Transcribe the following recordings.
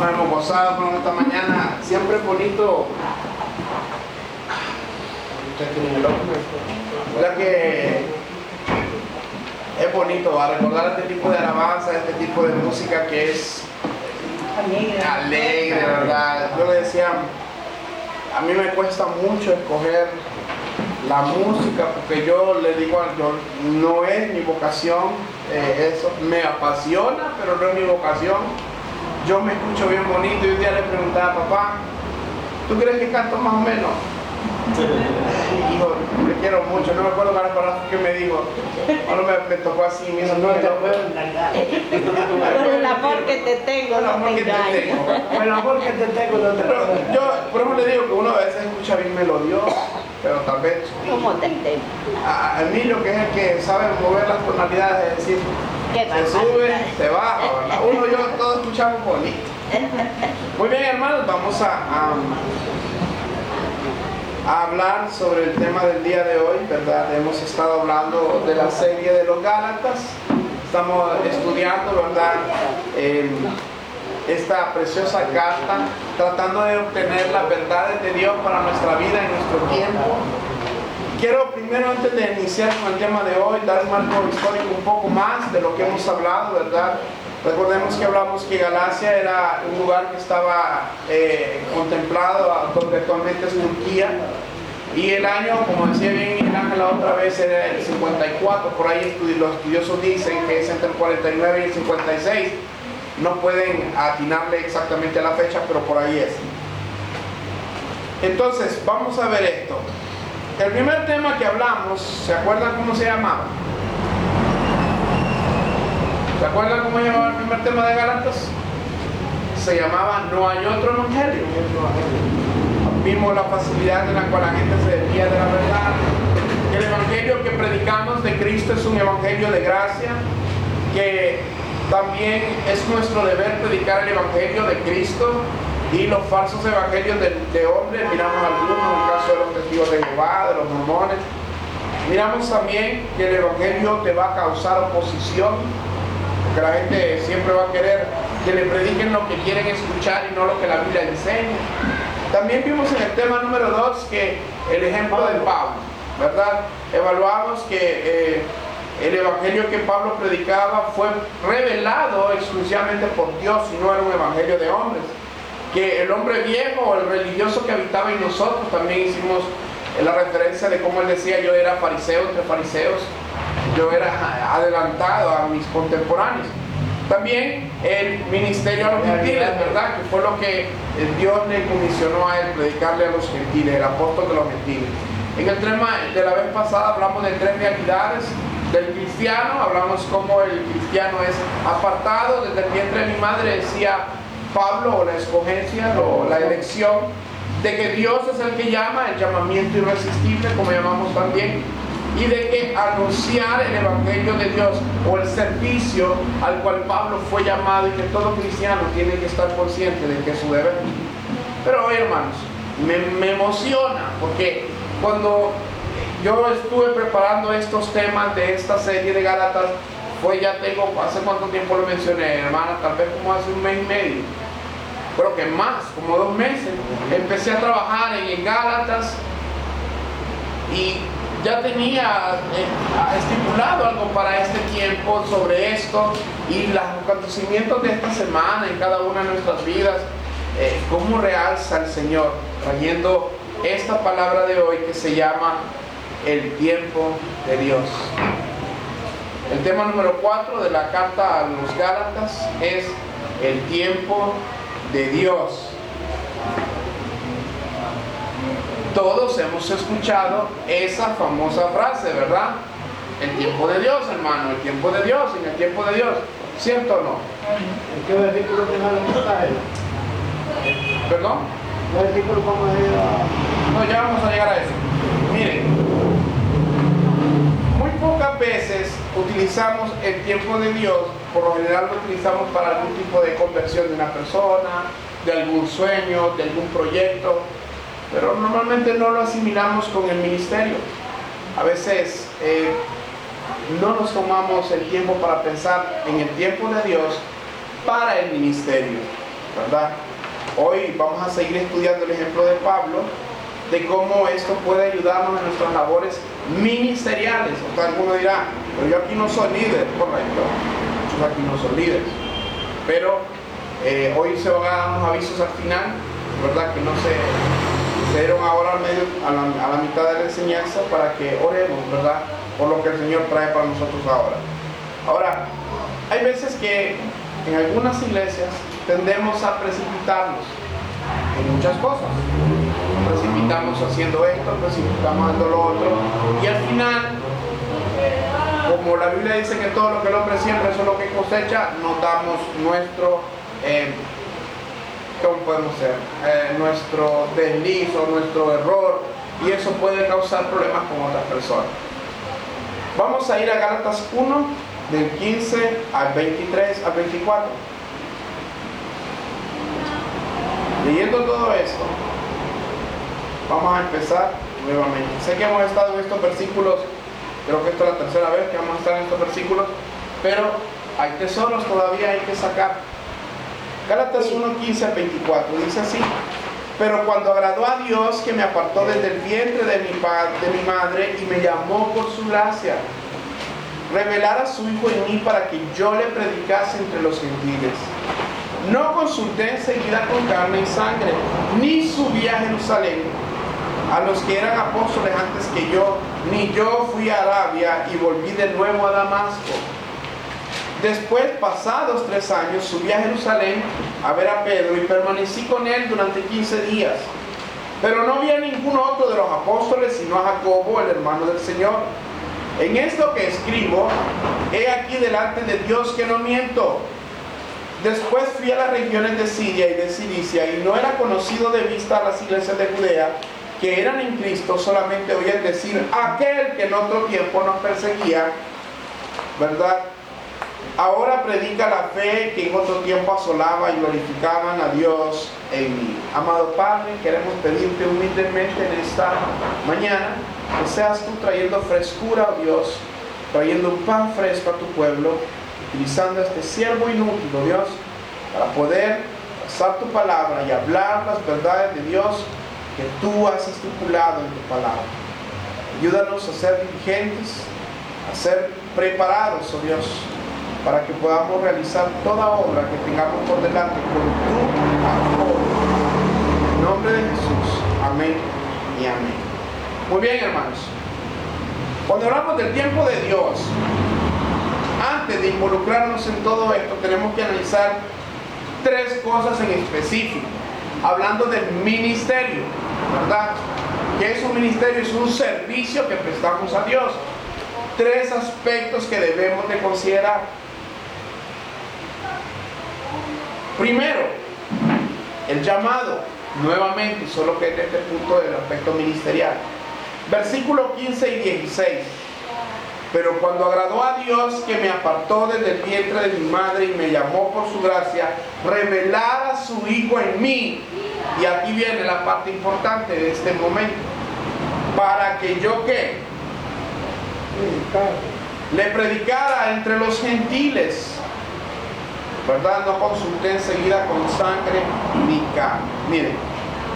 Nos hemos gozado con esta mañana. Siempre es bonito. ¿Verdad que es bonito a recordar este tipo de alabanza, este tipo de música que es alegre, ¿verdad? Yo le decía, a mí me cuesta mucho escoger la música porque yo le digo, no es mi vocación, eso me apasiona, pero no es mi vocación. Yo me escucho bien bonito y un día le preguntaba, papá, ¿tú crees que canto más o menos? Hijo, te quiero mucho, no me acuerdo las palabras que me dijo. Bueno, me tocó así, me hizo, no te puedo engañar. Por el amor que te tengo, no te engañes. Por el amor que te tengo, no te engañes. Yo, por eso le digo que uno a veces escucha bien melodioso, pero tal vez... ¿Cómo te entiendo? A mí lo que es el que sabe mover las tonalidades, es decir, se sube, se baja, ¿verdad? Uno y yo todos escuchamos bonito. Muy bien, hermanos, vamos a hablar sobre el tema del día de hoy, ¿verdad? Hemos estado hablando de la serie de los Gálatas, estamos estudiando, ¿verdad? Esta preciosa carta, tratando de obtener las verdades de Dios para nuestra vida en nuestro tiempo. Quiero primero, antes de iniciar con el tema de hoy, dar un marco histórico un poco más de lo que hemos hablado, ¿verdad? Recordemos que hablamos que Galacia era un lugar que estaba contemplado, donde actualmente es Turquía, y el año, como decía bien el Ángel la otra vez, era el 54, por ahí los estudiosos dicen que es entre el 49 y el 56, no pueden atinarle exactamente a la fecha, pero por ahí es. Entonces, vamos a ver esto. El primer tema que hablamos, ¿se acuerdan cómo se llamaba? ¿Se acuerdan cómo se llamaba el primer tema de Gálatas? Se llamaba No hay otro evangelio. Vimos la facilidad en la cual la gente se desvía de la verdad. El evangelio que predicamos de Cristo es un evangelio de gracia, que también es nuestro deber predicar el evangelio de Cristo. Y los falsos evangelios de hombres, miramos algunos, en el caso de los testigos de Jehová, de los mormones. Miramos también que el evangelio te va a causar oposición, porque la gente siempre va a querer que le prediquen lo que quieren escuchar y no lo que la Biblia enseña. También vimos en el tema número 2 que el ejemplo de Pablo, ¿verdad? Evaluamos que el evangelio que Pablo predicaba fue revelado exclusivamente por Dios y no era un evangelio de hombres. Que el hombre viejo o el religioso que habitaba en nosotros, también hicimos la referencia de cómo él decía, yo era fariseo entre fariseos, yo era adelantado a mis contemporáneos. También el ministerio a los gentiles, ¿verdad? Que fue lo que Dios le comisionó a él, predicarle a los gentiles, el apóstol de los gentiles. En el tema de la vez pasada hablamos de 3 realidades del cristiano, hablamos cómo el cristiano es apartado desde el vientre de mi madre, decía Pablo, o la escogencia, o la elección, de que Dios es el que llama, el llamamiento irresistible, como llamamos también, y de que anunciar el evangelio de Dios, o el servicio al cual Pablo fue llamado, y que todo cristiano tiene que estar consciente de que es su deber. Pero hoy, hermanos, me emociona, porque cuando yo estuve preparando estos temas de esta serie de Gálatas, pues ya tengo, ¿hace cuánto tiempo lo mencioné, hermana? Tal vez como hace un mes y medio. Creo que más, como 2 meses. Empecé a trabajar en Gálatas y ya tenía estipulado algo para este tiempo sobre esto y los acontecimientos de esta semana en cada una de nuestras vidas, cómo realza el Señor, trayendo esta palabra de hoy que se llama el tiempo de Dios. El tema número 4 de la carta a los Gálatas es el tiempo de Dios. Todos hemos escuchado esa famosa frase, ¿verdad? El tiempo de Dios, hermano, el tiempo de Dios, en el tiempo de Dios. ¿Cierto o no? ¿En qué versículo te está él? ¿Perdón? ¿Qué versículo cómo es? No, ya vamos a llegar a eso. Miren, muy pocas veces utilizamos el tiempo de Dios, por lo general lo utilizamos para algún tipo de conversión de una persona, de algún sueño, de algún proyecto, pero normalmente no lo asimilamos con el ministerio. A veces no nos tomamos el tiempo para pensar en el tiempo de Dios para el ministerio. ¿verdad? Hoy vamos a seguir estudiando el ejemplo de Pablo, de cómo esto puede ayudarnos en nuestras labores ministeriales. O sea, alguno dirá, pero yo aquí no soy líder, correcto, muchos aquí no son líderes, pero hoy se van a dar unos avisos al final, ¿verdad? Que no se dieron ahora a la mitad de la enseñanza, para que oremos, ¿verdad? Por lo que el Señor trae para nosotros ahora. Ahora, hay veces que en algunas iglesias tendemos a precipitarnos en muchas cosas. Precipitamos haciendo esto, precipitamos haciendo lo otro, y al final, como la Biblia dice que todo lo que el hombre siembra, eso es lo que cosecha, nos damos nuestro, ¿cómo podemos ser? Nuestro desliz o nuestro error, y eso puede causar problemas con otras personas. Vamos a ir a Gálatas 1, del 15 al 23 al 24. Leyendo todo esto, vamos a empezar nuevamente. Sé que hemos estado en estos versículos, creo que esta es la tercera vez que vamos a estar en estos versículos, pero hay tesoros todavía hay que sacar. Gálatas 1, 15 al 24, dice así: pero cuando agradó a Dios, que me apartó desde el vientre de mi madre y me llamó por su gracia, revelar a su Hijo en mí para que yo le predicase entre los gentiles. No consulté enseguida con carne y sangre, ni subí a Jerusalén a los que eran apóstoles antes que yo, ni yo fui a Arabia y volví de nuevo a Damasco. Después, pasados 3 años, subí a Jerusalén a ver a Pedro y permanecí con él durante 15 días. Pero no vi a ningún otro de los apóstoles, sino a Jacobo, el hermano del Señor. En esto que escribo, he aquí delante de Dios que no miento. Después fui a las regiones de Siria y de Cilicia, y no era conocido de vista a las iglesias de Judea, que eran en Cristo, solamente oían decir, aquel que en otro tiempo nos perseguía, ¿verdad? Ahora predica la fe que en otro tiempo asolaba y glorificaban a Dios en mí. Amado Padre, queremos pedirte humildemente en esta mañana que seas tú trayendo frescura, oh Dios, trayendo un pan fresco a tu pueblo, utilizando este siervo inútil, oh Dios, para poder pasar tu palabra y hablar las verdades de Dios que tú has estipulado en tu palabra. Ayúdanos a ser diligentes, a ser preparados, oh Dios, para que podamos realizar toda obra que tengamos por delante con tu amor. En el nombre de Jesús, amén y amén. Muy bien, hermanos. Cuando hablamos del tiempo de Dios, antes de involucrarnos en todo esto, tenemos que analizar 3 cosas en específico. Hablando del ministerio, ¿verdad? ¿Qué es un ministerio? Es un servicio que prestamos a Dios. 3 aspectos que debemos de considerar. Primero, el llamado, nuevamente, solo que en este punto del aspecto ministerial. Versículo 15 y 16. Pero cuando agradó a Dios, que me apartó desde el vientre de mi madre y me llamó por su gracia, revelar a su Hijo en mí. Y aquí viene la parte importante de este momento. Para que yo, ¿qué? Le predicara entre los gentiles, ¿verdad? No consulté enseguida con sangre ni carne. Miren,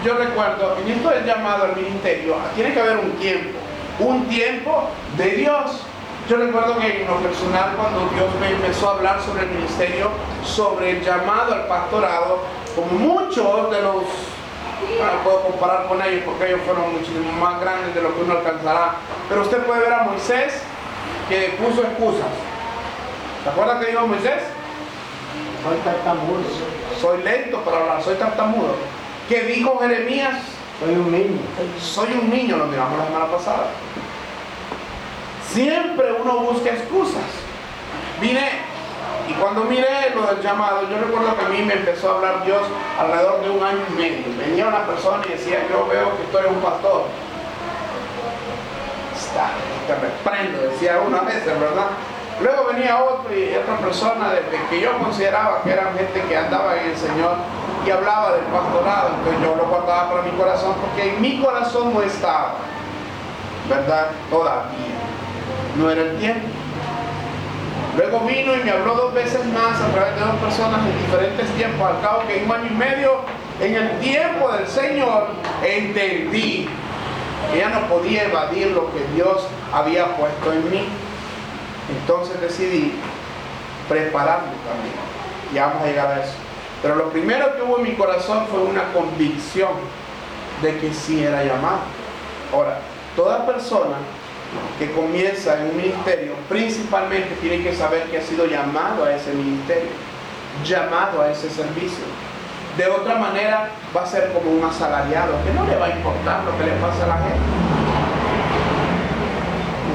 yo recuerdo, en esto del llamado al ministerio, tiene que haber un tiempo de Dios. Yo recuerdo que en lo personal, cuando Dios me empezó a hablar sobre el ministerio, sobre el llamado al pastorado, como muchos de los, no puedo comparar con ellos porque ellos fueron muchísimo más grandes de lo que uno alcanzará, pero usted puede ver a Moisés que puso excusas. ¿Se acuerdan que dijo Moisés? Soy tartamudo. Soy lento para hablar, soy tartamudo. ¿Qué dijo Jeremías? Soy un niño. Soy un niño, lo miramos la semana pasada. Siempre uno busca excusas. Vine, y cuando miré lo del llamado, yo recuerdo que a mí me empezó a hablar Dios alrededor de 1 año y medio. Venía una persona y decía, yo veo que tú eres un pastor. Te reprendo, decía una vez, ¿verdad? Luego venía otro y otra persona que yo consideraba que eran gente que andaba en el Señor y hablaba del pastorado. Entonces yo lo guardaba para mi corazón porque en mi corazón no estaba, ¿verdad? Todavía no era el tiempo. Luego vino y me habló 2 veces más a través de 2 personas en diferentes tiempos. Al cabo que en 1 año y medio, en el tiempo del Señor, entendí que ya no podía evadir lo que Dios había puesto en mí. Entonces decidí prepararme también. Ya vamos a llegar a eso. Pero lo primero que hubo en mi corazón fue una convicción de que sí era llamado. Ahora, toda persona que comienza en un ministerio, principalmente tiene que saber que ha sido llamado a ese ministerio, llamado a ese servicio. De otra manera, va a ser como un asalariado, que no le va a importar lo que le pasa a la gente.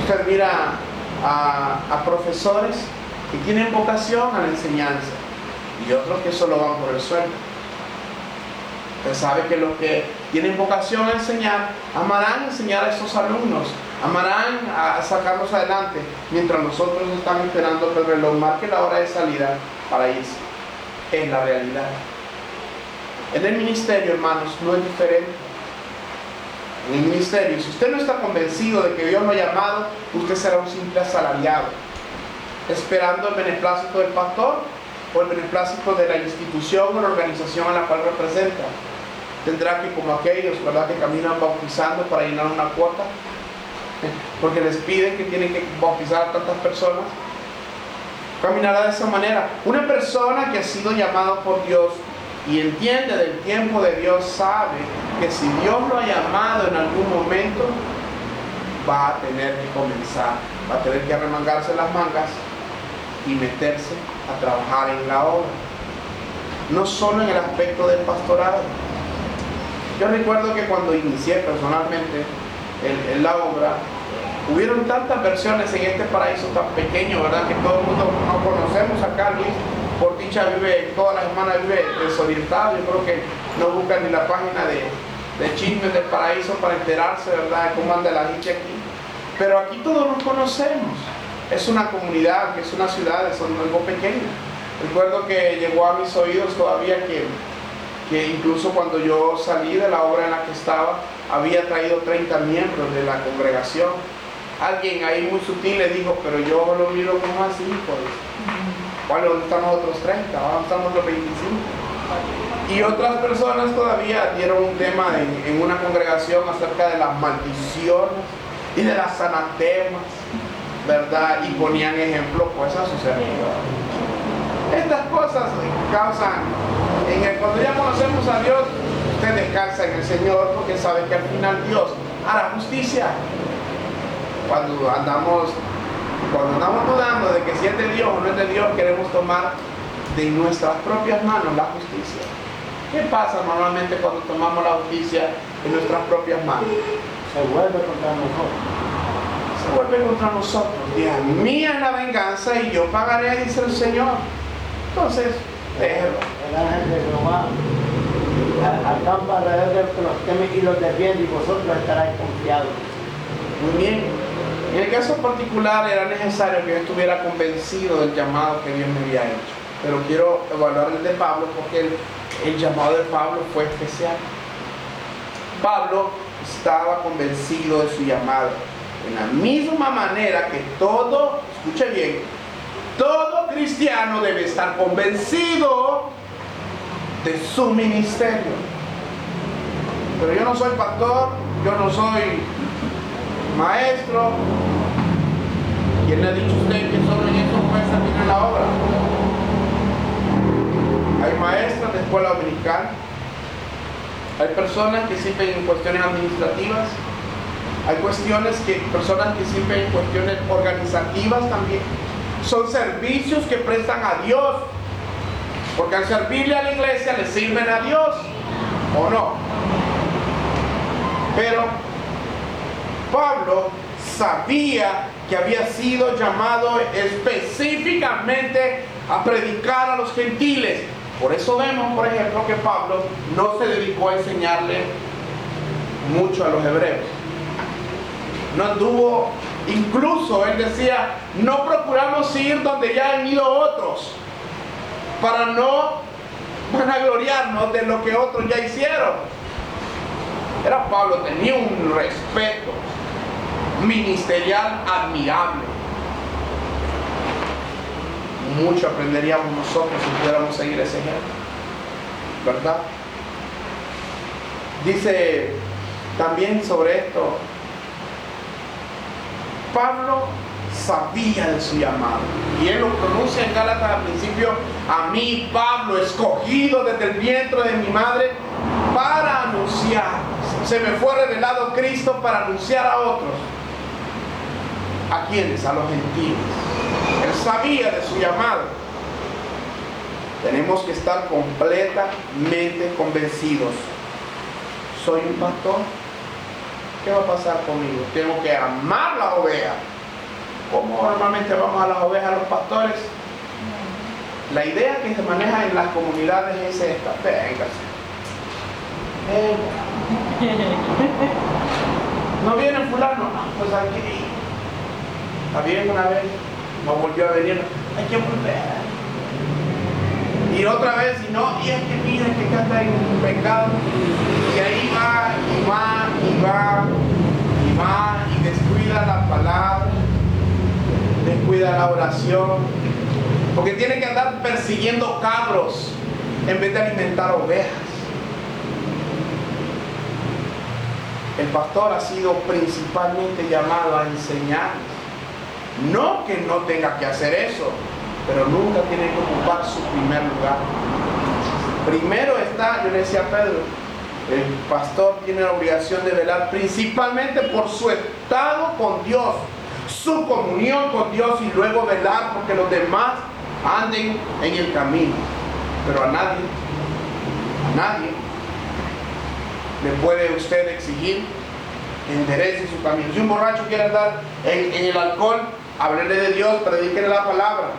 Usted mira a profesores que tienen vocación a la enseñanza y otros que solo van por el sueldo. Usted sabe que los que tienen vocación a enseñar, amarán enseñar a esos alumnos, amarán a sacarlos adelante, mientras nosotros estamos esperando que el reloj marque la hora de salida para irse. Es la realidad. En el ministerio, hermanos, no es diferente. En el ministerio, si usted no está convencido de que Dios lo ha llamado, usted será un simple asalariado, esperando el beneplácito del pastor o el beneplácito de la institución o la organización a la cual representa. Tendrá que, como aquellos, ¿verdad?, que caminan bautizando para llenar una cuota, porque les piden que tienen que bautizar a tantas personas. Caminará de esa manera. Una persona que ha sido llamado por Dios y entiende del tiempo de Dios, sabe que si Dios lo ha llamado en algún momento, va a tener que comenzar, va a tener que arremangarse las mangas y meterse a trabajar en la obra. No solo en el aspecto del pastorado. Yo recuerdo que cuando inicié personalmente en la obra, hubieron tantas versiones en este paraíso tan pequeño, ¿verdad?, que todo el mundo no conocemos acá. Luis, por dicha, vive toda la semana, vive desorientado. Yo creo que no busca ni la página de chismes del paraíso para enterarse, ¿verdad?, de cómo anda la gente aquí. Pero aquí todos nos conocemos. Es una comunidad, que es una ciudad, es algo pequeño. Recuerdo que llegó a mis oídos todavía que incluso cuando yo salí de la obra en la que estaba, había traído 30 miembros de la congregación. Alguien ahí muy sutil le dijo, pero yo lo miro como así, pues. ¿Cuál? ¿Dónde están los otros 30? ¿Dónde están los 25? Y otras personas todavía dieron un tema en una congregación acerca de las maldiciones y de las anatemas, ¿verdad? Y ponían ejemplo, pues, a sus hermanos. Estas cosas causan, cuando ya conocemos a Dios, usted descansa en el Señor porque sabe que al final Dios hará justicia. Cuando andamos dudando de que si es de Dios o no es de Dios, queremos tomar de nuestras propias manos la justicia. ¿Qué pasa normalmente cuando tomamos la justicia en nuestras propias manos? Se vuelve contra nosotros. Se vuelve contra nosotros. Dios, mía es la venganza y yo pagaré, dice el Señor. Entonces, déjelo. El ángel de Jehová acampa alrededor de los que los temen y los defiende, y vosotros estaréis confiados. Muy bien. En el caso particular era necesario que yo estuviera convencido del llamado que Dios me había hecho. Pero quiero evaluar el de Pablo porque el llamado de Pablo fue especial. Pablo estaba convencido de su llamado. En la misma manera que todo, escuche bien, todo cristiano debe estar convencido de su ministerio. Pero yo no soy pastor, yo no soy maestro. ¿Quién le ha dicho a usted que solo en eso puede servir en la obra? Hay maestros de escuela dominical, hay personas que sirven en cuestiones administrativas, hay personas que sirven en cuestiones organizativas también. Son servicios que prestan a Dios, porque al servirle a la iglesia le sirven a Dios, ¿o no? Pero Pablo sabía que había sido llamado específicamente a predicar a los gentiles. Por eso vemos, por ejemplo, que Pablo no se dedicó a enseñarle mucho a los hebreos. No anduvo, incluso él decía, no procuramos ir donde ya han ido otros, para no vanagloriarnos de lo que otros ya hicieron. Pablo tenía un respeto ministerial admirable. mucho aprenderíamos nosotros si pudiéramos seguir ese ejemplo, ¿verdad? Dice también sobre esto, Pablo sabía de su llamado, y él lo pronuncia en Gálatas al principio: a mí, Pablo, escogido desde el vientre de mi madre para anunciar, se me fue revelado Cristo para anunciar a otros. ¿A quiénes? A los gentiles. Él sabía de su llamado. Tenemos que estar completamente convencidos. Soy un pastor, ¿qué va a pasar conmigo? Tengo que amar las ovejas. ¿Cómo normalmente vamos a las ovejas, a los pastores? La idea que se maneja en las comunidades es esta: véngase, no viene fulano, pues aquí. Está bien, una vez no volvió a venir, hay que volver. Y otra vez, y no, y es que mira que acá está en pecado. Y ahí va, y va, y va, y va, y descuida la palabra, descuida la oración, porque tiene que andar persiguiendo cabros en vez de alimentar ovejas. El pastor ha sido principalmente llamado a enseñar. No que no tenga que hacer eso, pero nunca tiene que ocupar su primer lugar. Primero está, yo le decía a Pedro, el pastor tiene la obligación de velar principalmente por su estado con Dios, su comunión con Dios, y luego velar porque los demás anden en el camino. Pero a nadie le puede usted exigir que enderece su camino. Si un borracho quiere andar en el alcohol, háblele de Dios, predíquele la palabra,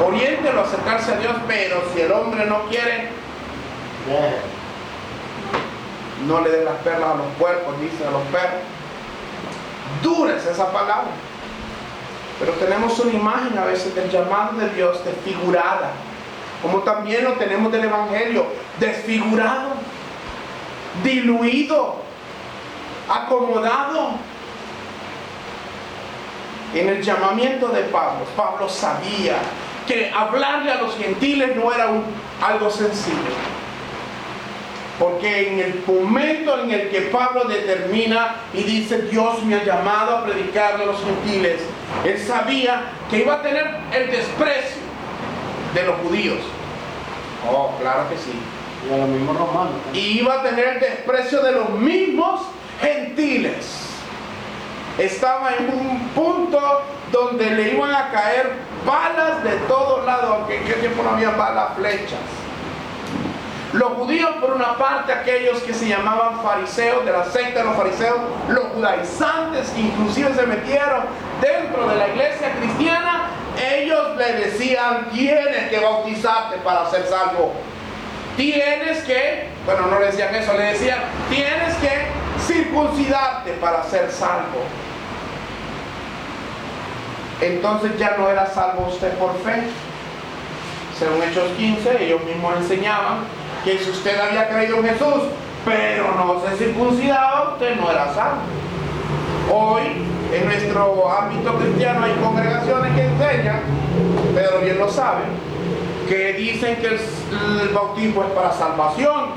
oriéntelo a acercarse a Dios. Pero si el hombre no quiere, no le den las perlas a los puercos, dicen a los perros. Dura es esa palabra. Pero tenemos una imagen a veces del llamado de Dios desfigurada, como también lo tenemos del Evangelio, desfigurado, diluido, acomodado. En el llamamiento de Pablo, Pablo sabía que hablarle a los gentiles no era algo sencillo, porque en el momento en el que Pablo determina y dice: Dios me ha llamado a predicarle a los gentiles, él sabía que iba a tener el desprecio de los judíos. Oh, claro que sí. Y de los mismos romanos. Y iba a tener el desprecio de los mismos gentiles. Estaba en un punto donde le iban a caer balas de todos lados, aunque en aquel tiempo no había balas, flechas. Los judíos, por una parte, aquellos que se llamaban fariseos, de la secta de los fariseos, los judaizantes, que inclusive se metieron dentro de la iglesia cristiana, ellos le decían: tienes que bautizarte para ser salvo. Tienes que, bueno, no le decían eso, le decían: tienes que circuncidarte para ser salvo. Entonces ya no era salvo usted por fe. Según Hechos 15, ellos mismos enseñaban que si usted había creído en Jesús, pero no se circuncidaba, usted no era salvo. Hoy, en nuestro ámbito cristiano, hay congregaciones que enseñan, Pedro bien lo sabe, que dicen que el bautismo es para salvación.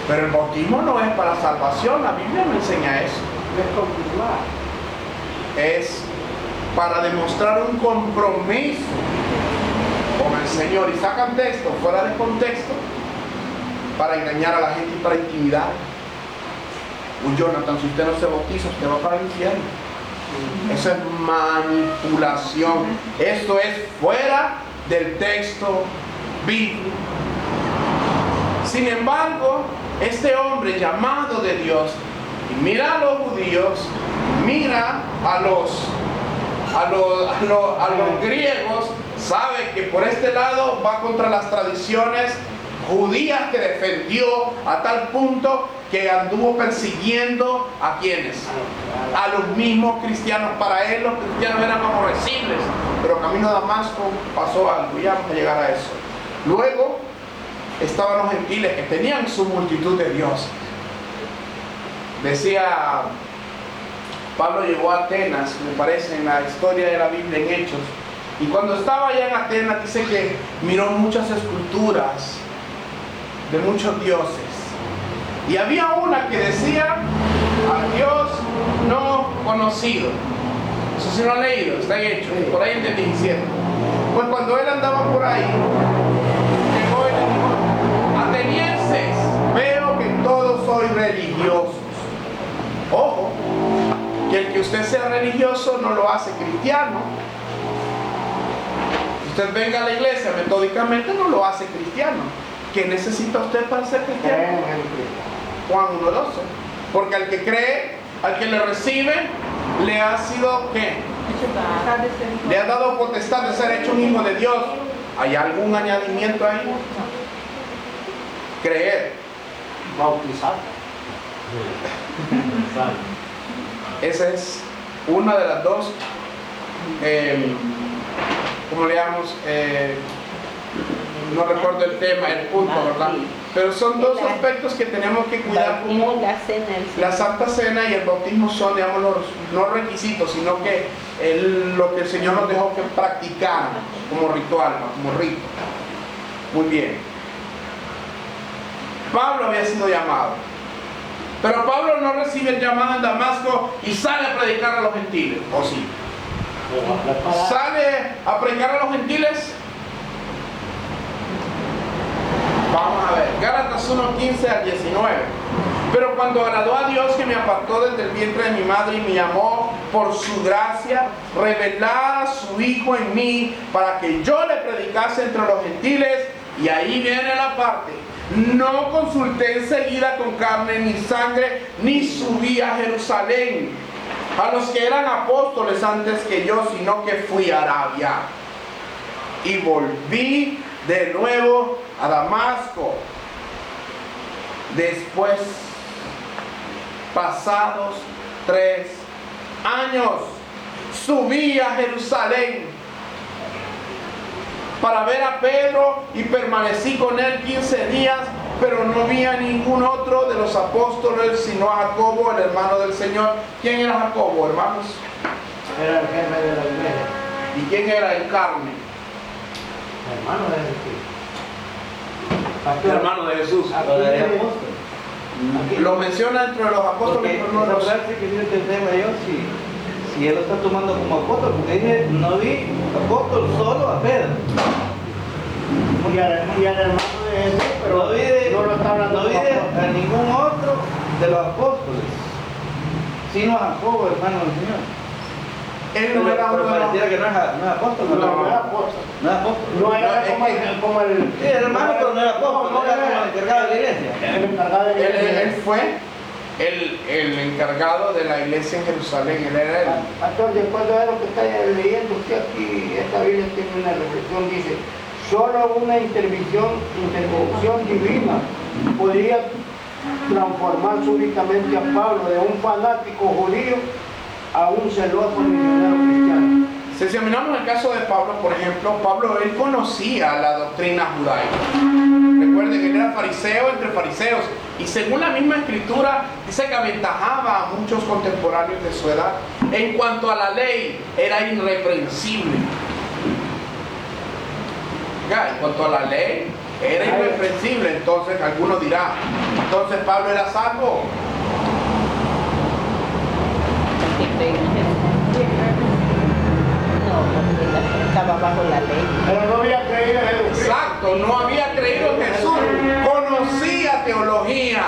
Pero el bautismo no es para salvación, la Biblia no enseña eso. Es confirmar. Es para demostrar un compromiso con el Señor, y sacan texto fuera de contexto para engañar a la gente y para intimidar. Jonathan, si usted no se bautiza, usted va para el infierno. Eso es manipulación. Esto es fuera del texto bíblico. Sin embargo, este hombre llamado de Dios, y mira a los judíos, mira a los griegos, sabe que por este lado va contra las tradiciones judías que defendió, a tal punto que anduvo persiguiendo ¿a quiénes? A los mismos cristianos. Para él los cristianos eran aborrecibles, pero camino a Damasco pasó algo, y ya vamos a llegar a eso. Luego estaban los gentiles, que tenían su multitud de Dios. Decía, Pablo llegó a Atenas, me parece, en la historia de la Biblia, en Hechos, Y cuando estaba allá en Atenas, dice que miró muchas esculturas de muchos dioses. Y había una que decía, a Dios no conocido. Eso sí lo han leído, está ahí hecho, por ahí en el 17. Pues cuando él andaba por ahí, llegó y le dijo, atenienses, veo que todos sois religiosos. Ojo, que el que usted sea religioso no lo hace cristiano. Usted venga a la iglesia metódicamente, no lo hace cristiano. ¿Qué necesita usted para ser cristiano? Juan 1:12. Porque al que cree, al que le recibe, le ha sido ¿qué? Le ha dado potestad de ser hecho un hijo de Dios. ¿Hay algún añadimiento ahí? Creer. Bautizar. Esa es una de las dos, ¿cómo le llamamos? No recuerdo el tema, el punto, ¿verdad? Pero son dos aspectos que tenemos que cuidar, como la Santa Cena y el bautismo son, digamos, no requisitos, sino que lo que el Señor nos dejó que practicar como ritual, como rito. Muy bien. Pablo había sido llamado, pero Pablo no recibe el llamado en Damasco y sale a predicar a los gentiles, ¿o sí? ¿Sale a predicar a los gentiles? Vamos a ver, Gálatas 1:15 al 19. Pero cuando agradó a Dios que me apartó desde el vientre de mi madre y me llamó por su gracia, revelar a su Hijo en mí para que yo le predicase entre los gentiles, y ahí viene la parte. No consulté enseguida con carne ni sangre, ni subí a Jerusalén a los que eran apóstoles antes que yo, sino que fui a Arabia. Y volví de nuevo a Damasco. Después, pasados 3 años, subí a Jerusalén para ver a Pedro y permanecí con él 15 días, pero no vi a ningún otro de los apóstoles sino a Jacobo, el hermano del Señor. ¿Quién era Jacobo, hermanos? Era el jefe de la iglesia. ¿Y quién era el carne? Hermano de Jesús. El hermano de Jesús. Lo menciona entre los apóstoles, pero no los... Si él lo está tomando como apóstol, porque dice, no vi apóstol solo a Pedro. Y al hermano de Jesús, pero no lo está hablando no vi como apóstol. a ningún otro de los apóstoles, sino a Jacobo, hermano del Señor. Él no era uno de los... pareciera que no es apóstol. No era apóstol. No es apóstol. No era como el... Sí, era hermano, pero no era apóstol, no era como el encargado de la iglesia. El encargado de la iglesia. Él fue el encargado de la iglesia en Jerusalén. Él era el... Pastor, después de lo que está leyendo usted aquí, esta Biblia tiene una reflexión, dice, solo una intervención divina podría transformar súbitamente a Pablo de un fanático judío a un celoso misionero cristiano. Si examinamos el caso de Pablo, por ejemplo, Pablo, él conocía la doctrina judaica. Recuerden que él era fariseo entre fariseos, y según la misma escritura, dice que aventajaba a muchos contemporáneos de su edad. En cuanto a la ley, era irreprensible. Ya, en cuanto a la ley, era irreprensible. Entonces, algunos dirán, entonces Pablo era salvo. Estaba bajo la ley. Pero no había creído en Jesucristo. Exacto, no había creído en Jesús, conocía teología,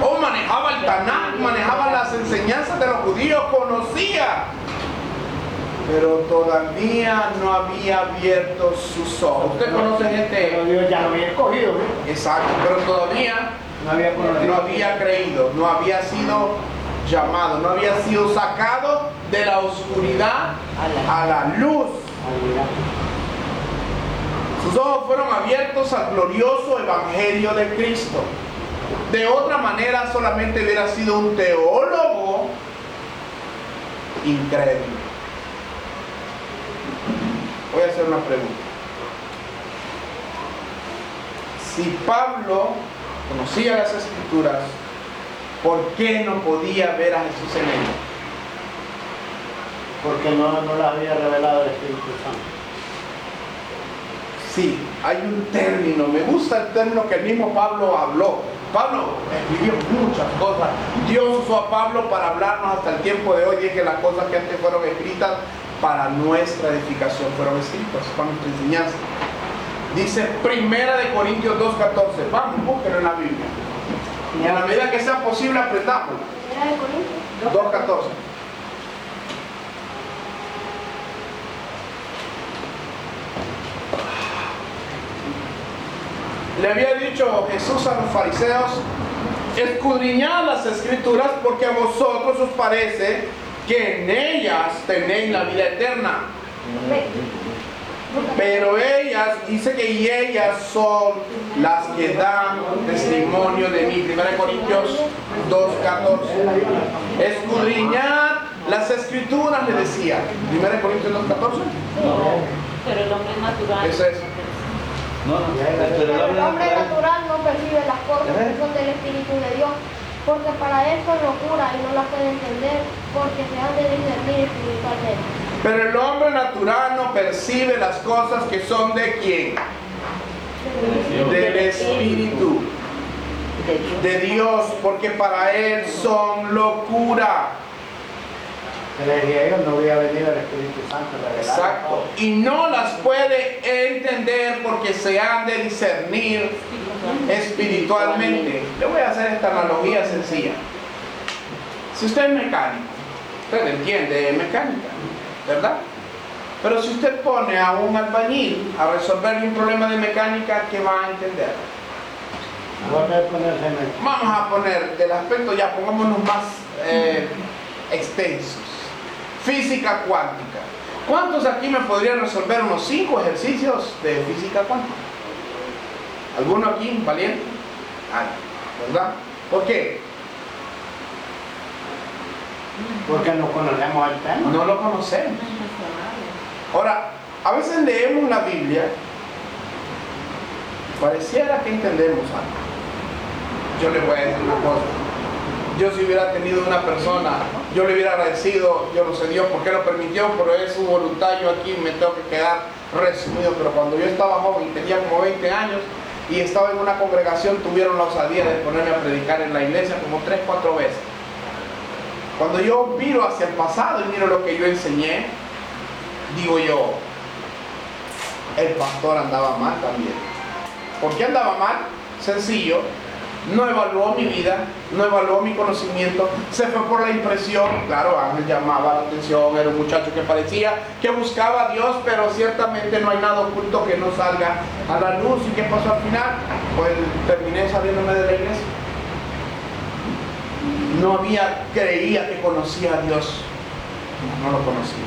o manejaba el Tanakh, manejaba las enseñanzas de los judíos, conocía, pero todavía no había abierto sus ojos. Usted conoce Pero gente, Dios ya lo había escogido, ¿no? exacto, pero todavía No había conocido. no había creído, no había sido llamado, no había sido sacado de la oscuridad a la luz. Sus ojos fueron abiertos al glorioso evangelio de Cristo. De otra manera, solamente hubiera sido un teólogo incrédulo. Voy a hacer una pregunta. Si Pablo conocía las Escrituras, ¿por qué no podía ver a Jesús en él? Porque no las había revelado el Espíritu Santo. Sí, hay un término, me gusta el término que el mismo Pablo habló. Pablo escribió muchas cosas. Dios usó a Pablo para hablarnos hasta el tiempo de hoy. Y es que las cosas que antes fueron escritas para nuestra edificación fueron escritas para nuestra enseñanza. Dice 1 Corintios 2:14. Vamos, búsquenlo en la Biblia. Y a la medida que sea posible aprendamos. 2:14. Le había dicho Jesús a los fariseos: escudriñad las escrituras porque a vosotros os parece que en ellas tenéis la vida eterna. Pero ellas, dice que y ellas son las que dan testimonio de mí. 1 Corintios 2:14. Escudriñad las escrituras, le decía. 1 Corintios 2:14. Pero el hombre es natural. Eso es. Pero el hombre natural no percibe las cosas que son del Espíritu de Dios, porque para él son locura y no las puede entender, porque se han de discernir espiritualmente. Pero el hombre natural no percibe las cosas que son de quién. Del Espíritu de Dios, porque para él son locura. Se les decía, ellos no había venido el Espíritu Santo a revelar. Exacto. Y no las puede entender porque se han de discernir espiritualmente. Le voy a hacer esta analogía sencilla. Si usted es mecánico, usted entiende mecánica, ¿verdad? Pero si usted pone a un albañil a resolverle un problema de mecánica, ¿qué va a entender? Vamos a poner del aspecto, ya pongámonos más extensos. Física cuántica. ¿Cuántos aquí me podrían resolver unos 5 ejercicios de física cuántica? ¿Alguno aquí valiente? Ay, ¿verdad? ¿Por qué? Porque no conocemos el tema. No lo conocemos. Ahora, a veces leemos la Biblia, pareciera que entendemos algo. Yo le voy a decir una cosa. Yo si hubiera tenido una persona, yo le hubiera agradecido, yo no sé Dios por qué lo permitió, pero es su voluntad, yo aquí me tengo que quedar resumido. Pero cuando yo estaba joven, tenía como 20 años y estaba en una congregación, tuvieron la osadía de ponerme a predicar en la iglesia como 3 o 4 veces. Cuando yo miro hacia el pasado y miro lo que yo enseñé, digo yo, el pastor andaba mal también. ¿Por qué andaba mal? Sencillo. No evaluó mi vida, no evaluó mi conocimiento, se fue por la impresión. Claro, Ángel llamaba la atención, era un muchacho que parecía que buscaba a Dios, pero ciertamente no hay nada oculto que no salga a la luz. ¿Y qué pasó al final? Pues terminé saliéndome de la iglesia. No creía que conocía a Dios, no lo conocía.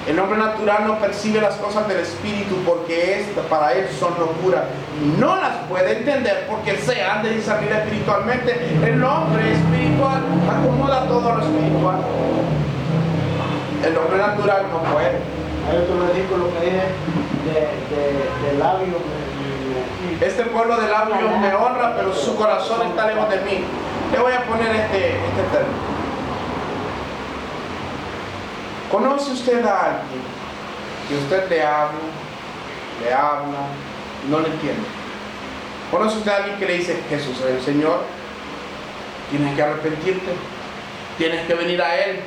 El hombre natural no percibe las cosas del Espíritu porque para él son locura. No las puede entender porque se han de discernir espiritualmente. El hombre espiritual acomoda todo lo espiritual. El hombre natural no puede. Hay otro versículo que dice de labios. Este pueblo de labios me honra, pero su corazón está lejos de mí. Le voy a poner este término. ¿Conoce usted a alguien que usted le habla y no le entiende? ¿Conoce usted a alguien que le dice, Jesús es el Señor? Tienes que arrepentirte, tienes que venir a Él.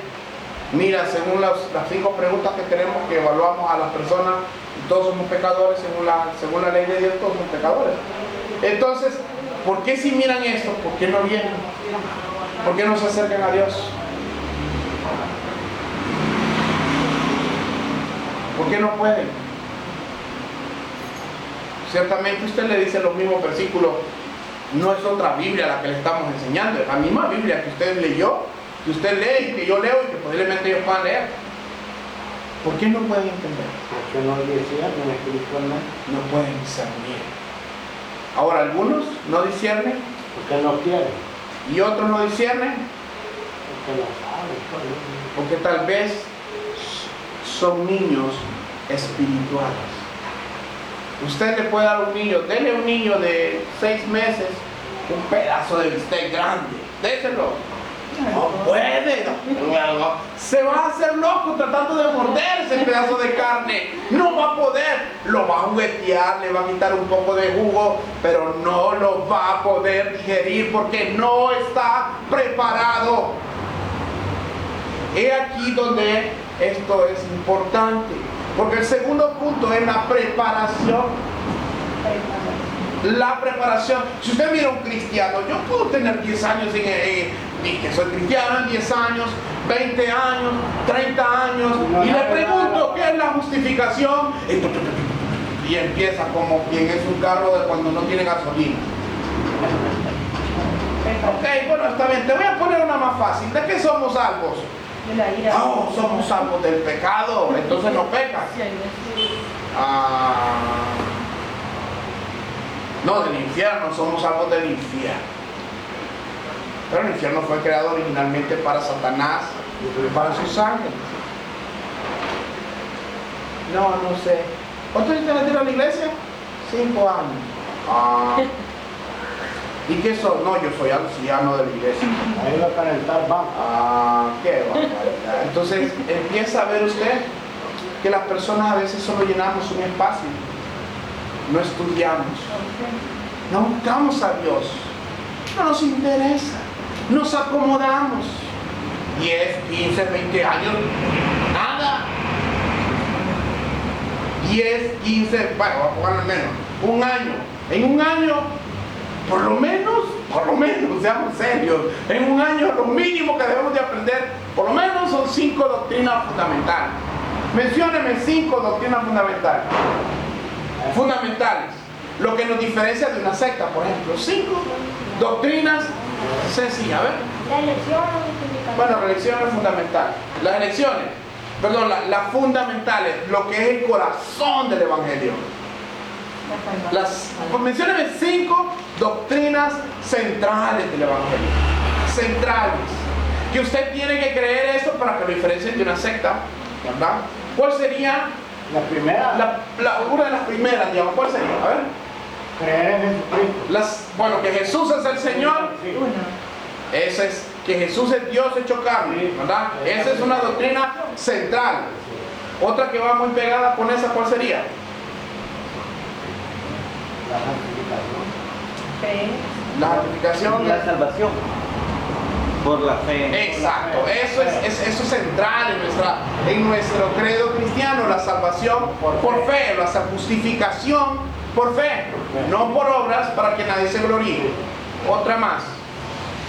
Mira, según las 5 preguntas que tenemos que evaluamos a las personas, todos somos pecadores, según la ley de Dios, todos somos pecadores. Entonces, ¿por qué si miran esto? ¿Por qué no vienen? ¿Por qué no se acercan a Dios? ¿Por qué no pueden? Ciertamente usted le dice los mismos versículos. No es otra Biblia la que le estamos enseñando, es la misma Biblia que usted leyó, que usted lee y que yo leo y que posiblemente ellos puedan leer. ¿Por qué no pueden entender? Porque no disciernen espiritualmente. No pueden discernir. Ahora, algunos no disciernen. Porque no quieren. Y otros no disciernen. Porque no saben. Porque tal vez son niños espirituales. Usted le puede dar a un niño, dele a un niño de 6 meses un pedazo de bistec grande, déselo. No puede, no. Se va a hacer loco tratando de morder ese pedazo de carne. No va a poder. Lo va a juguetear, le va a quitar un poco de jugo, pero no lo va a poder digerir porque no está preparado. He aquí donde esto es importante, porque el segundo punto es la preparación. La preparación. Si usted mira a un cristiano, yo puedo tener 10 años y que soy cristiano en 10 años, 20 años, 30 años, y le pregunto qué es la justificación, y empieza como quien es un carro de cuando no tiene gasolina. Ok, bueno, está bien, te voy a poner una más fácil. ¿De qué somos salvos? Oh, somos salvos del pecado, entonces no pecas. No, del infierno, somos salvos del infierno. Pero el infierno fue creado originalmente para Satanás y para sus ángeles. No sé. ¿Cuántos años tienes de ir a la iglesia? 5 años. ¿Y qué son? No, yo soy anciano de la iglesia. Ahí va a calentar, va. Qué barbaridad. Entonces empieza a ver usted que las personas a veces solo llenamos un espacio. No estudiamos, no buscamos a Dios, no nos interesa, nos acomodamos. 10, 15, 20 años, nada. 10, 15, bueno, voy a ponerle menos, un año. En un año, por lo menos, seamos serios, en un año lo mínimo que debemos de aprender, por lo menos son 5 doctrinas fundamentales. Mencióneme 5 doctrinas fundamentales, lo que nos diferencia de una secta, por ejemplo. 5 doctrinas sencillas. A ver. La elección, la justificación. Bueno, la elección es fundamental. Las elecciones, perdón, las fundamentales, lo que es el corazón del evangelio. Menciónenme 5 doctrinas centrales del evangelio. Centrales. Que usted tiene que creer eso para que lo diferencien de una secta, ¿verdad? ¿Cuál sería? La primera. Una de las primeras, digamos. ¿Cuál sería? A ver. Creer en Jesucristo. Bueno, que Jesús es el Señor. Sí. Esa es, que Jesús es Dios hecho carne, ¿verdad? Esa es una doctrina central. Otra que va muy pegada con esa, ¿cuál sería? La santificación. La santificación. La salvación por la fe. Exacto, eso es central en nuestro credo cristiano, la salvación por fe, la justificación por fe, no por obras para que nadie se gloríe. Otra más,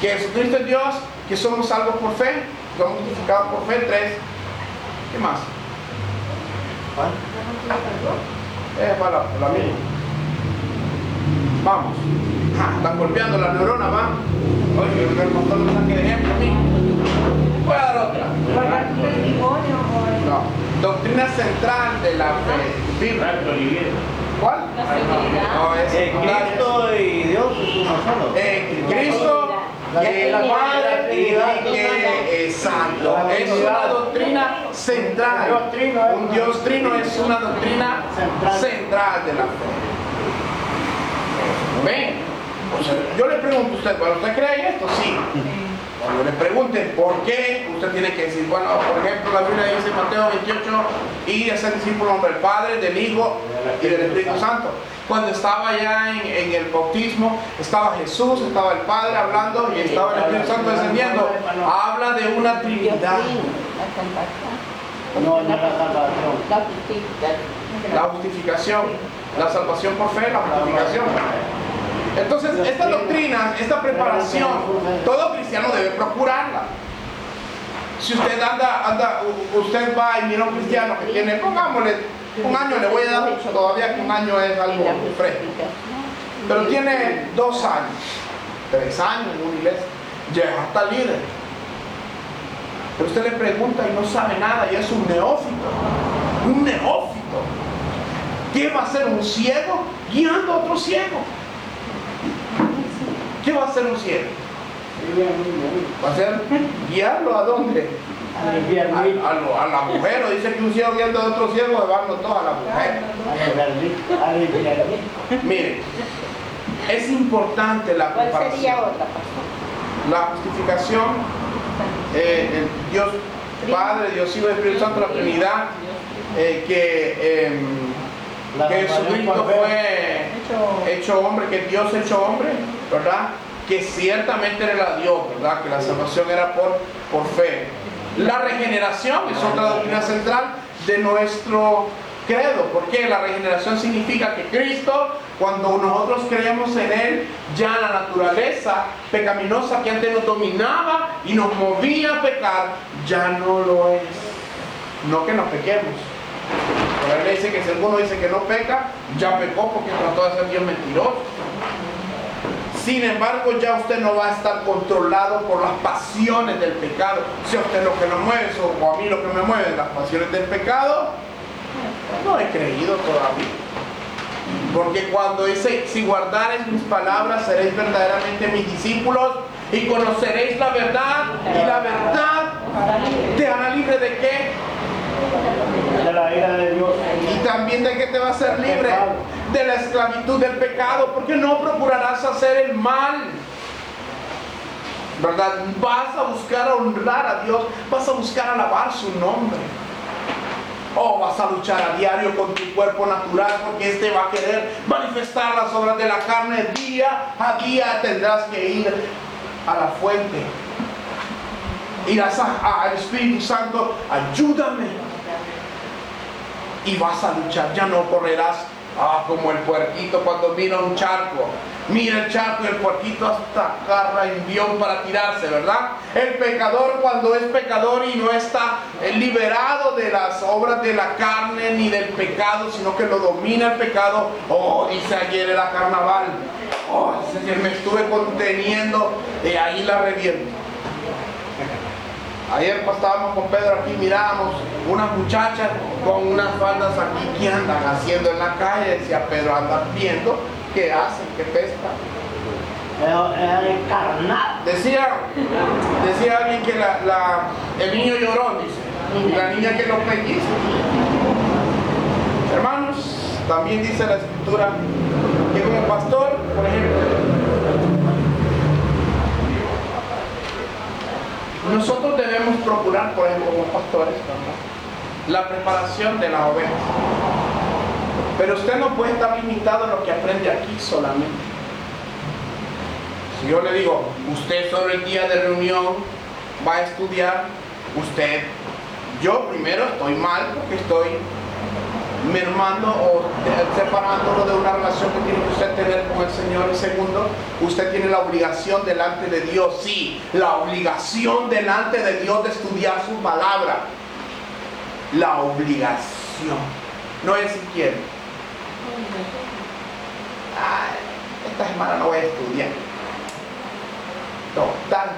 que Jesucristo es Dios, que somos salvos por fe, somos justificados por fe. 3, ¿qué más? Para la misma. Vamos. Están golpeando las neuronas, ¿va? Oye, el pastor me saque de ejemplo a mí. Voy a dar otra. No. Doctrina central de la fe. ¿Cuál? No, es Cristo y Dios es uno solo. Cristo, el Padre y exacto. Es una doctrina central. Un Dios trino es una doctrina central de la fe. ¿Ven? O sea, yo le pregunto a usted, ¿bueno, usted cree en esto? Sí. Cuando le pregunten por qué, usted tiene que decir, bueno, por ejemplo, la Biblia dice en Mateo 28, y es el discípulo del Padre, del Hijo y del Espíritu Santo. Cuando estaba ya en el bautismo, estaba Jesús, estaba el Padre hablando y estaba el Espíritu Santo descendiendo. Habla de una Trinidad. No, la salvación. La justificación, la salvación por fe, la justificación. Entonces, esta doctrina, esta preparación, todo cristiano debe procurarla. Si usted usted va y mira a un cristiano que tiene, pongámosle, un año, le voy a dar, todavía que un año es algo fresco, pero tiene 2 años, 3 años en una iglesia, ya está líder. Pero usted le pregunta y no sabe nada y es un neófito. Un neófito. ¿Qué va a hacer un ciego guiando a otro ciego? ¿Qué va a hacer un ciego? ¿Va a ser guiarlo a dónde? A la mujer. O dice que un ciego guiando a otro ciego, llevarlo todo a la mujer. Miren, es importante la preparación. ¿Cuál sería otra, pastor? La justificación, Dios Padre, Dios Hijo y Espíritu Santo, la Trinidad, que Jesucristo fue hecho hombre, que Dios hecho hombre, ¿verdad? Que ciertamente era Dios, ¿verdad? Que la salvación era por fe. La regeneración es otra doctrina central de nuestro credo, porque la regeneración significa que Cristo, cuando nosotros creemos en Él, ya la naturaleza pecaminosa que antes nos dominaba y nos movía a pecar, ya no lo es. No que no pequemos. Por ahí le dice que si alguno dice que no peca, ya pecó porque trató de ser Dios mentiroso. Sin embargo, ya usted no va a estar controlado por las pasiones del pecado. Si a usted lo que lo mueve, o a mí lo que me mueve, las pasiones del pecado, no he creído todavía. Porque cuando dice, si guardareis mis palabras, seréis verdaderamente mis discípulos y conoceréis la verdad, y la verdad te hará libre de qué? De la ira de Dios. Y también de qué te va a hacer libre, de la esclavitud del pecado, porque no procurarás hacer el mal, ¿verdad? Vas a buscar honrar a Dios, vas a buscar alabar su nombre. O vas a luchar a diario con tu cuerpo natural, porque este va a querer manifestar las obras de la carne. Día a día tendrás que ir a la fuente. Irás al Espíritu Santo, ayúdame. Y vas a luchar, ya no correrás como el puerquito cuando mira un charco. Mira el charco y el puerquito hasta agarra envión para tirarse, ¿verdad? El pecador, cuando es pecador y no está liberado de las obras de la carne ni del pecado, sino que lo domina el pecado, dice ayer en la carnaval, me estuve conteniendo, y ahí la reviento. Ayer estábamos con Pedro aquí, mirábamos unas muchachas con unas faldas aquí. ¿Qué andan haciendo en la calle? Decía Pedro, andan viendo qué hacen, qué pescan. Decía alguien que el niño lloró, dice, y la niña que lo pellizca. Hermanos, también dice la Escritura que como pastor, por ejemplo, nosotros debemos procurar, por ejemplo, como pastores, la preparación de las ovejas. Pero usted no puede estar limitado en lo que aprende aquí solamente. Si yo le digo, usted sobre el día de reunión va a estudiar, yo primero estoy mal porque estoy mermando o separándolo de una relación que tiene que usted tener con el Señor. Y segundo, usted tiene la obligación delante de Dios, sí, la obligación delante de Dios de estudiar su palabra. La obligación, no es si quiere. Esta semana no voy a estudiar. Total,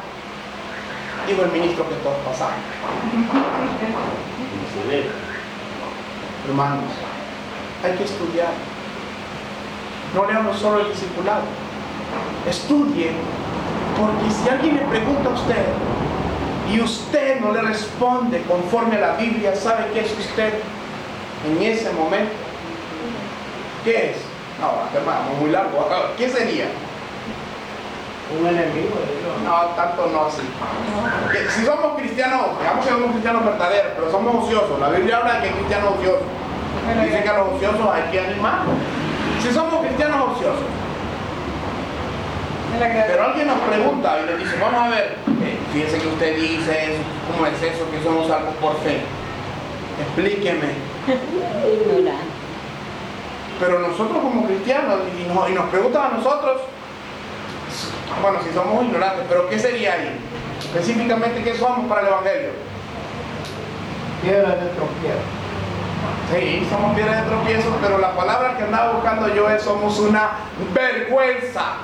digo el ministro que todos pasamos. Hermanos, hay que estudiar. No leamos solo el discipulado. Estudie, porque si alguien le pregunta a usted y usted no le responde conforme a la Biblia, ¿sabe qué es usted en ese momento? ¿Qué es? No, hermano, muy largo. ¿Qué sería? Un enemigo de Dios. No, tanto no así. Si somos cristianos, digamos que somos cristianos verdaderos, pero somos ociosos. La Biblia habla de que cristianos ociosos. Dice que a los ociosos hay que animarlos. Si somos cristianos ociosos, pero alguien nos pregunta y le dice, vamos a ver, fíjese que usted dice eso, ¿cómo es eso que somos salvos por fe? Explíqueme. Pero nosotros como cristianos, y nos preguntan a nosotros, bueno, si somos ignorantes, pero ¿qué sería ahí? Específicamente, ¿qué somos para el Evangelio? Piedras de tropiezo. Sí, somos piedras de tropiezo, pero la palabra que andaba buscando yo es somos una vergüenza.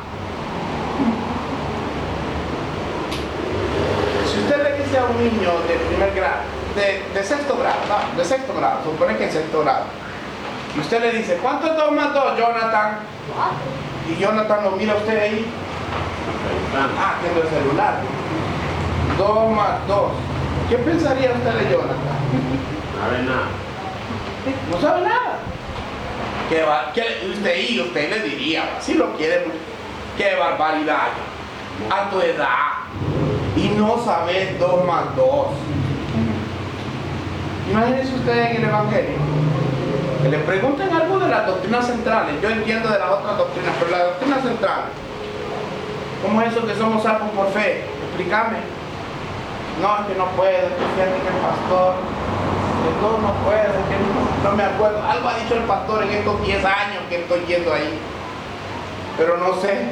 Si usted le dice a un niño de primer grado, de sexto grado, no, de sexto grado, supone que en sexto grado, y usted le dice, ¿cuánto es 2 más 2, Jonathan? Y Jonathan lo mira a usted ahí. Que es el celular. 2 más 2. ¿Qué pensaría usted de Jonathan? No sabe nada. No sabe nada. Usted le diría, si lo quiere, qué barbaridad. A tu edad. y no sabes 2 más 2. Imagínense ustedes en el Evangelio que le pregunten algo de las doctrinas centrales. Yo entiendo de las otras doctrinas, pero la doctrina central, ¿cómo es eso que somos salvos por fe? Explícame. No, es que no puedo, que fíjate que el pastor, que todo no puede, que no me acuerdo. Algo ha dicho el pastor en estos 10 años que estoy yendo ahí, pero no sé.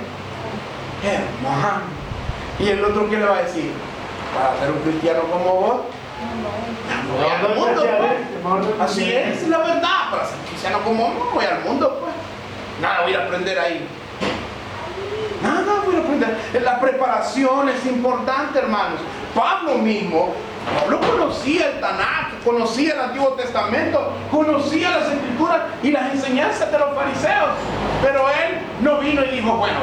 Hermano. ¿Y el otro qué le va a decir? Para ser un cristiano como vos, no voy al mundo, pues. Así es la verdad. Para ser cristiano como vos, no voy al mundo, pues. Nada voy a aprender ahí. Nada voy a aprender. La preparación es importante, hermanos. Pablo conocía el Tanakh, conocía el Antiguo Testamento, conocía las Escrituras y las enseñanzas de los fariseos. Pero él no vino y dijo, bueno,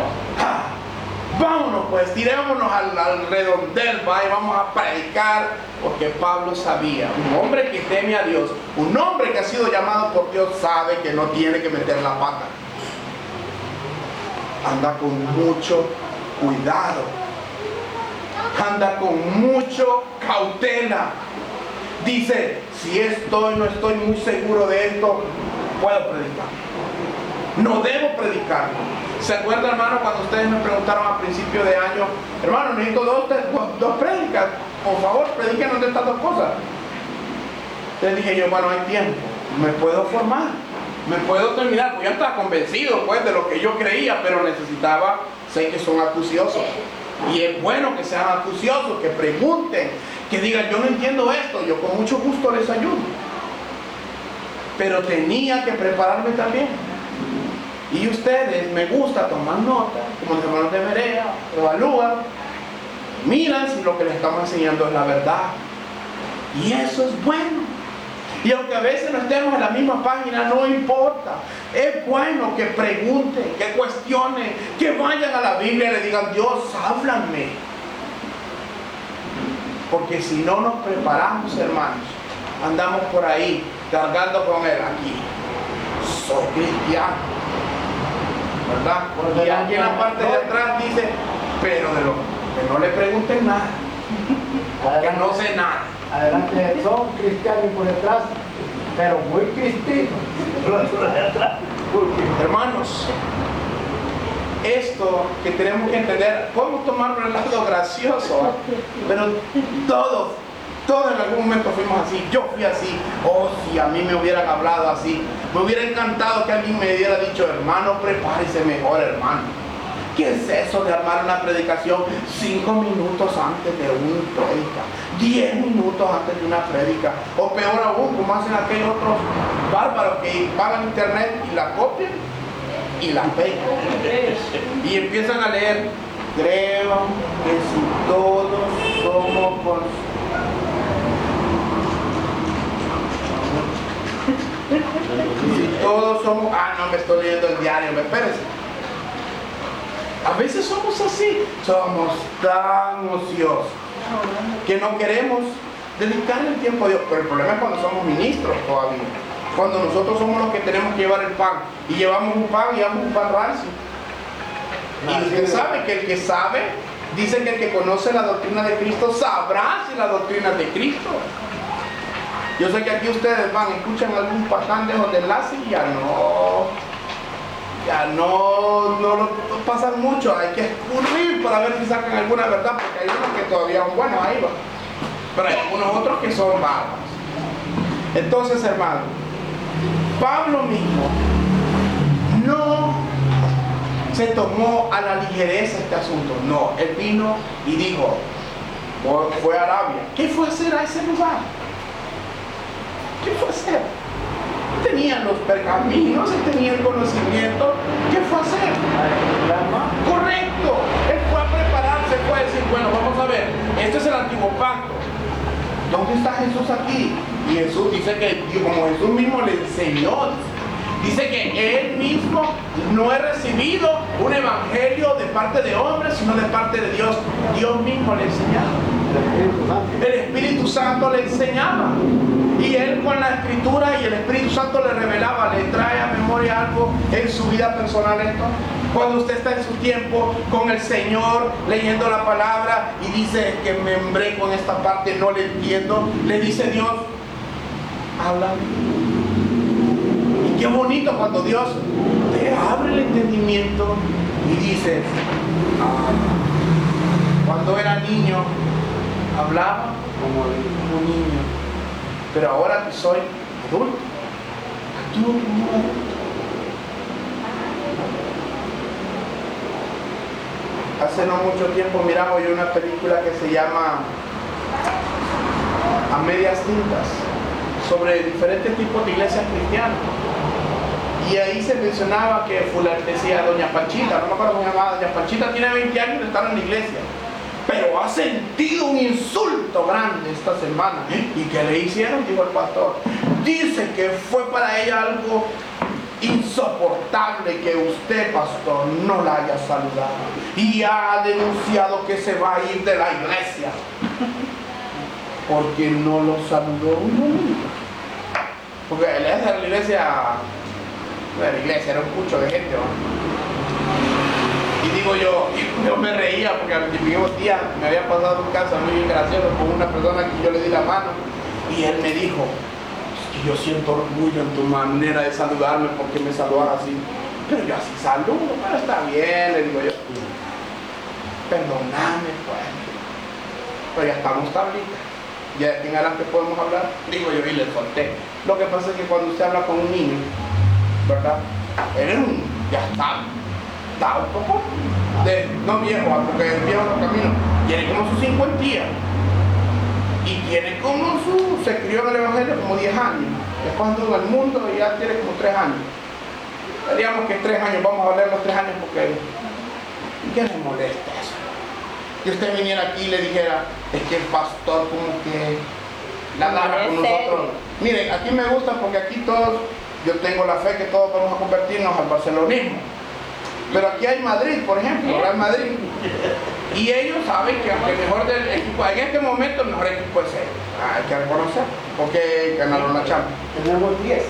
vámonos pues, tirémonos al redondel, y vamos a predicar, porque Pablo sabía, un hombre que teme a Dios, un hombre que ha sido llamado por Dios, sabe que no tiene que meter la pata. Anda con mucho cuidado, anda con mucho cautela. Dice, si no estoy muy seguro de esto, puedo predicar. No debo predicarlo. ¿Se acuerda, hermano, cuando ustedes me preguntaron a principio de año, hermano, necesito dos prédicas, por favor, predíquenos de estas 2 cosas? Entonces dije yo, bueno, hay tiempo, me puedo formar, me puedo terminar, pues ya estaba convencido pues de lo que yo creía, pero necesitaba, sé que son acuciosos, y es bueno que sean acuciosos, que pregunten, que digan, yo no entiendo esto, yo con mucho gusto les ayudo, pero tenía que prepararme también. Y ustedes, me gusta tomar nota, como los hermanos de Berea, evalúan, miran si lo que les estamos enseñando es la verdad. Y eso es bueno. Y aunque a veces no estemos en la misma página, no importa. Es bueno que pregunten, que cuestionen, que vayan a la Biblia y le digan, Dios, háblame. Porque si no nos preparamos, hermanos, andamos por ahí cargando con él aquí. Soy cristiano. ¿Verdad? Y aquí en la parte de atrás dice, pero de lo que no le pregunten nada, porque no sé nada. Adelante, son cristianos por detrás, pero muy cristianos. Hermanos, esto que tenemos que entender, podemos tomarlo en el lado gracioso, pero todos en algún momento fuimos así. Yo fui así. Oh, si a mí me hubieran hablado así, me hubiera encantado que alguien me hubiera dicho, hermano, prepárese mejor, hermano. ¿Qué es eso de armar una predicación 5 minutos antes de una prédica, 10 minutos antes de una prédica, o peor aún, como hacen aquellos otros bárbaros que pagan internet y la copian y la pegan y empiezan a leer, creo que si todos somos si todos somos, no me estoy leyendo el diario, espérese. A veces somos así, somos tan ociosos que no queremos dedicar el tiempo a Dios. Pero el problema es cuando somos ministros todavía, cuando nosotros somos los que tenemos que llevar el pan y llevamos un pan rancio. Y usted sabe que el que sabe, dice que el que conoce la doctrina de Cristo sabrá si la doctrina es de Cristo. Yo sé que aquí ustedes escuchan algún pasante donde enlace y ya no lo pasan mucho, hay que escurrir para ver si sacan alguna verdad, porque hay unos que todavía son buenos, ahí va, pero hay algunos otros que son bárbaros. Entonces, hermano, Pablo mismo no se tomó a la ligereza este asunto, no, él vino y dijo, fue a Arabia. ¿Qué fue a hacer a ese lugar? ¿Qué fue a hacer? Tenían los pergaminos, tenía el conocimiento. ¿Qué fue a hacer? Correcto. Él fue a prepararse, fue a decir, bueno, vamos a ver, este es el antiguo pacto. ¿Dónde está Jesús aquí? Y Jesús dice que, como Jesús mismo le enseñó, dice que él mismo no he recibido un evangelio de parte de hombres, sino de parte de Dios. Dios mismo le enseñaba. El Espíritu Santo le enseñaba. Y él con la Escritura y el Espíritu Santo le revelaba, le trae a memoria algo en su vida personal esto. Cuando usted está en su tiempo con el Señor, leyendo la palabra y dice que me embré con esta parte, no le entiendo, le dice Dios, háblame. Y qué bonito cuando Dios te abre el entendimiento y dices, cuando era niño, hablaba como niño, pero ahora que soy adulto, actúo como adulto. Hace no mucho tiempo miraba yo una película que se llama A Medias Tintas, sobre diferentes tipos de iglesias cristianas. Y ahí se mencionaba que decía Doña Panchita, no me acuerdo cómo se llamaba, Doña Panchita tiene 20 años de estar en la iglesia, pero ha sentido un insulto grande esta semana. ¿Y qué le hicieron? Dijo el pastor. Dice que fue para ella algo insoportable que usted, pastor, no la haya saludado. Y ha denunciado que se va a ir de la iglesia porque no lo saludó un momento. Porque la iglesia era un pucho de gente, ¿no? Y digo yo me reía porque al mismo día me había pasado un caso muy gracioso con una persona que yo le di la mano y él me dijo, yo siento orgullo en tu manera de saludarme porque me saludas así, pero yo así saludo, pero está bien, le digo yo, perdóname pues, pero ya estamos tablitas, ya en adelante podemos hablar, digo yo, y le solté. Lo que pasa es que cuando usted habla con un niño, ¿verdad? Ya está un poco no viejo, porque el viejo no camina, tiene como sus 50 días. Y tiene como se crió en el Evangelio como 10 años. Después anduvo en el mundo y ya tiene como 3 años. Diríamos que 3 años, vamos a hablar los 3 años porque ¿qué le molesta eso? Que usted viniera aquí y le dijera, es que el pastor como que la agarra con nosotros. Miren, aquí me gusta porque aquí todos, yo tengo la fe que todos vamos a convertirnos al barcelonismo. Pero aquí hay Madrid, por ejemplo, Real Madrid. Y ellos saben que aunque el mejor del equipo, en este momento el mejor equipo es él. Hay que reconocer, porque ganaron la Champions. Tenemos 10.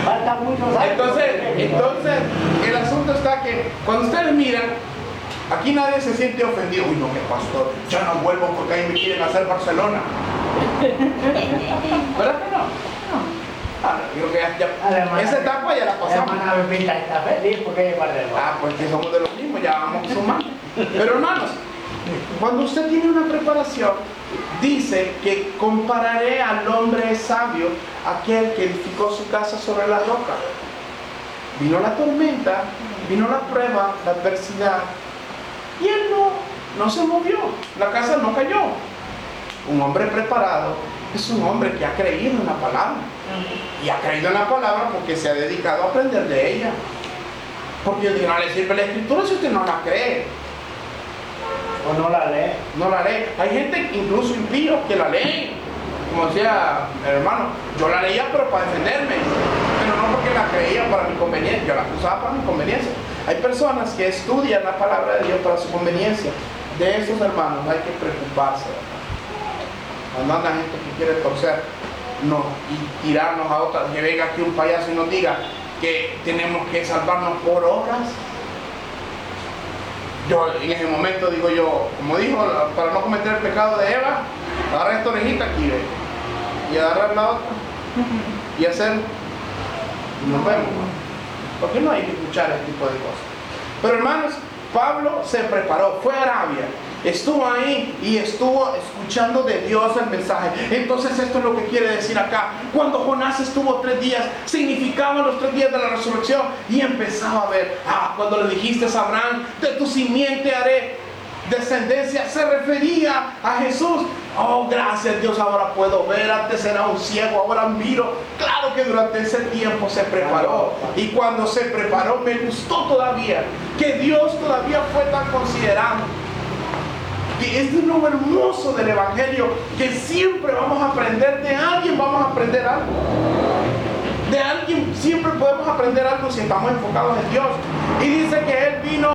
Falta muchos años. Entonces, el asunto está que cuando ustedes miran, aquí nadie se siente ofendido. Uy, no, que pastor, ya no vuelvo porque ahí me quieren hacer Barcelona. ¿Verdad que no? Creo que esa etapa ya la pasamos. Hermana Pepita está feliz porque es Barcelona. Pues que somos de los mismos, ya vamos sumando. Pero hermanos, cuando usted tiene una preparación, dice que compararé al hombre sabio, aquel que edificó su casa sobre la roca. Vino la tormenta, vino la prueba, la adversidad, y él no se movió, la casa no cayó. Un hombre preparado es un hombre que ha creído en la palabra. Y ha creído en la palabra porque se ha dedicado a aprender de ella. Porque no le sirve la escritura si usted no la cree. O no la lee. No la lee. Hay gente, incluso impíos, que la leen. Como decía mi hermano, yo la leía pero para defenderme. Pero no porque la creía para mi conveniencia, yo la usaba para mi conveniencia. Hay personas que estudian la palabra de Dios para su conveniencia. De esos hermanos hay que preocuparse. Cuando anda gente que quiere torcer y tirarnos a otra, que venga aquí un payaso y nos diga que tenemos que salvarnos por obras. Yo en ese momento digo yo, como dijo, para no cometer el pecado de Eva, agarrar esta orejita aquí, ¿ve? Y agarrar la otra y hacer, nos vemos, porque no hay que escuchar este tipo de cosas. Pero hermanos, Pablo se preparó, fue a Arabia, estuvo ahí y estuvo escuchando de Dios el mensaje. Entonces esto es lo que quiere decir acá. Cuando Jonás estuvo 3 días, significaban los 3 días de la resurrección, y empezaba a ver, cuando le dijiste a Abraham, de tu simiente haré descendencia, se refería a Jesús. Oh, gracias Dios, ahora puedo ver. Antes era un ciego, ahora miro. Claro que durante ese tiempo se preparó, y cuando se preparó me gustó todavía que Dios todavía fue tan considerado. Que es de lo hermoso del Evangelio, que siempre vamos a aprender de alguien, vamos a aprender algo. De alguien siempre podemos aprender algo si estamos enfocados en Dios. Y dice que Él vino